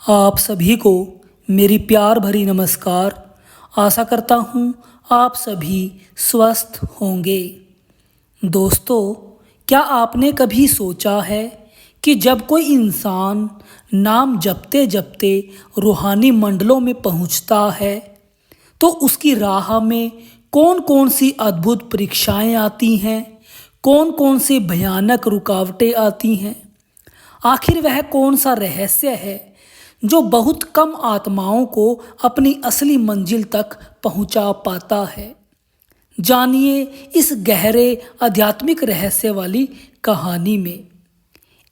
आप सभी को मेरी प्यार भरी नमस्कार। आशा करता हूँ आप सभी स्वस्थ होंगे। दोस्तों, क्या आपने कभी सोचा है कि जब कोई इंसान नाम जपते जपते रूहानी मंडलों में पहुँचता है तो उसकी राह में कौन कौन सी अद्भुत परीक्षाएं आती हैं, कौन कौन सी भयानक रुकावटें आती हैं। आखिर वह कौन सा रहस्य है जो बहुत कम आत्माओं को अपनी असली मंजिल तक पहुंचा पाता है। जानिए इस गहरे आध्यात्मिक रहस्य वाली कहानी में।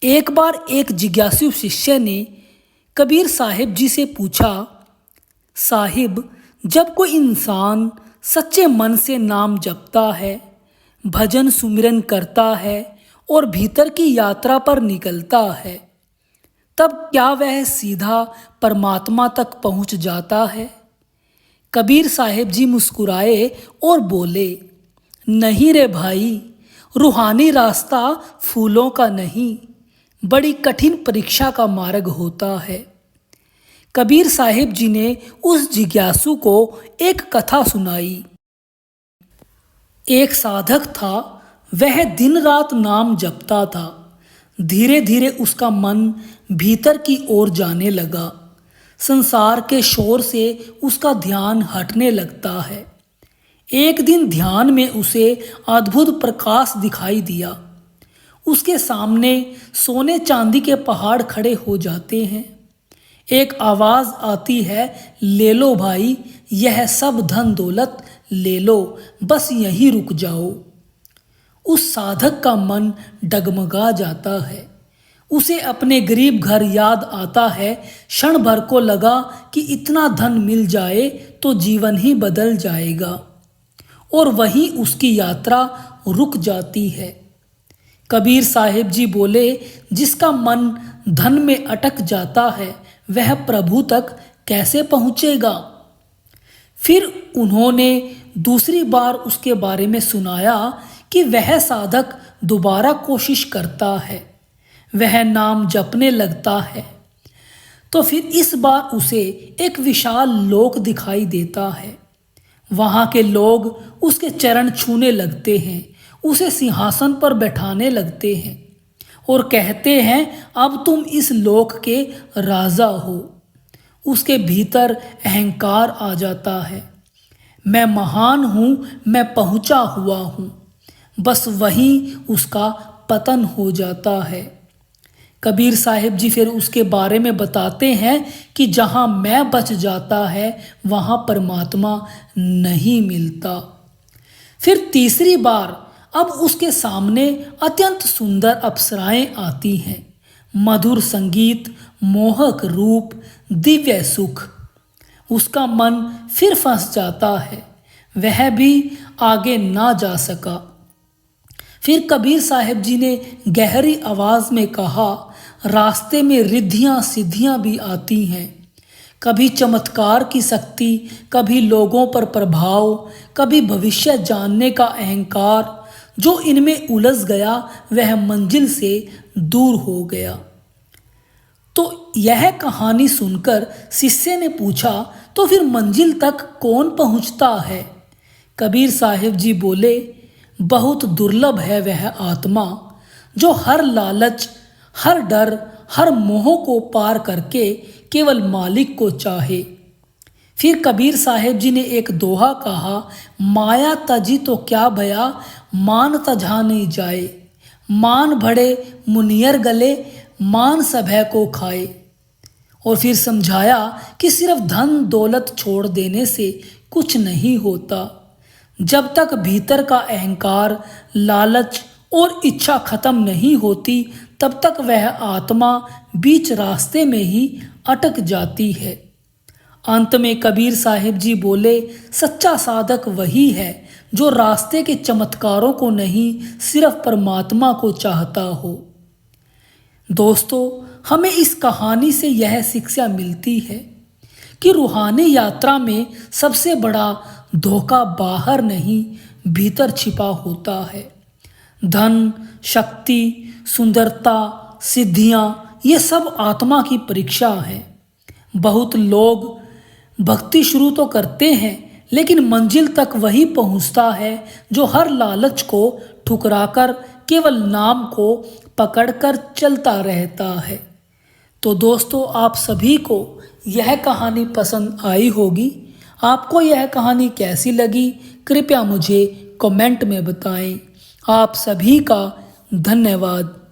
एक बार एक जिज्ञासु शिष्य ने कबीर साहिब जी से पूछा, साहिब, जब कोई इंसान सच्चे मन से नाम जपता है, भजन सुमिरन करता है और भीतर की यात्रा पर निकलता है, तब क्या वह सीधा परमात्मा तक पहुंच जाता है? कबीर साहिब जी मुस्कुराए और बोले, नहीं रे भाई, रूहानी रास्ता फूलों का नहीं, बड़ी कठिन परीक्षा का मार्ग होता है। कबीर साहिब जी ने उस जिज्ञासु को एक कथा सुनाई। एक साधक था, वह दिन रात नाम जपता था। धीरे धीरे उसका मन भीतर की ओर जाने लगा। संसार के शोर से उसका ध्यान हटने लगता है। एक दिन ध्यान में उसे अद्भुत प्रकाश दिखाई दिया। उसके सामने सोने चांदी के पहाड़ खड़े हो जाते हैं। एक आवाज आती है, ले लो भाई, यह सब धन दौलत ले लो, बस यहीं रुक जाओ। उस साधक का मन डगमगा जाता है। उसे अपने गरीब घर याद आता है। क्षण भर को लगा कि इतना धन मिल जाए तो जीवन ही बदल जाएगा, और वहीं उसकी यात्रा रुक जाती है। कबीर साहिब जी बोले, जिसका मन धन में अटक जाता है वह प्रभु तक कैसे पहुँचेगा? फिर उन्होंने दूसरी बार उसके बारे में सुनाया कि वह साधक दोबारा कोशिश करता है, वह नाम जपने लगता है, तो फिर इस बार उसे एक विशाल लोक दिखाई देता है। वहाँ के लोग उसके चरण छूने लगते हैं, उसे सिंहासन पर बैठाने लगते हैं और कहते हैं, अब तुम इस लोक के राजा हो। उसके भीतर अहंकार आ जाता है, मैं महान हूँ, मैं पहुँचा हुआ हूँ। बस वहीं उसका पतन हो जाता है। कबीर साहिब जी फिर उसके बारे में बताते हैं कि जहाँ मैं बच जाता है वहाँ परमात्मा नहीं मिलता। फिर तीसरी बार अब उसके सामने अत्यंत सुंदर अप्सराएं आती हैं। मधुर संगीत, मोहक रूप, दिव्य सुख। उसका मन फिर फंस जाता है, वह भी आगे ना जा सका। फिर कबीर साहिब जी ने गहरी आवाज में कहा, रास्ते में रिद्धियां सिद्धियां भी आती हैं, कभी चमत्कार की शक्ति, कभी लोगों पर प्रभाव, कभी भविष्य जानने का अहंकार। जो इनमें उलझ गया वह मंजिल से दूर हो गया। तो यह कहानी सुनकर शिष्य ने पूछा, तो फिर मंजिल तक कौन पहुंचता है? कबीर साहिब जी बोले, बहुत दुर्लभ है वह आत्मा जो हर लालच, हर डर, हर मोह को पार करके केवल मालिक को चाहे। फिर कबीर साहिब जी ने एक दोहा कहा, माया तजी तो क्या भया, मान तजा नहीं जाए, मान भड़े मुनियर गले, मान सभय को खाए। और फिर समझाया कि सिर्फ धन दौलत छोड़ देने से कुछ नहीं होता। जब तक भीतर का अहंकार, लालच और इच्छा खत्म नहीं होती तब तक वह आत्मा बीच रास्ते में ही अटक जाती है। अंत में कबीर साहिब जी बोले, सच्चा साधक वही है जो रास्ते के चमत्कारों को नहीं, सिर्फ परमात्मा को चाहता हो। दोस्तों, हमें इस कहानी से यह शिक्षा मिलती है कि रूहानी यात्रा में सबसे बड़ा धोखा बाहर नहीं, भीतर छिपा होता है। धन, शक्ति, सुंदरता, सिद्धियां, ये सब आत्मा की परीक्षा है। बहुत लोग भक्ति शुरू तो करते हैं, लेकिन मंजिल तक वही पहुंचता है जो हर लालच को ठुकराकर केवल नाम को पकड़कर चलता रहता है। तो दोस्तों, आप सभी को यह कहानी पसंद आई होगी। आपको यह कहानी कैसी लगी, कृपया मुझे कमेंट में बताएं। आप सभी का धन्यवाद।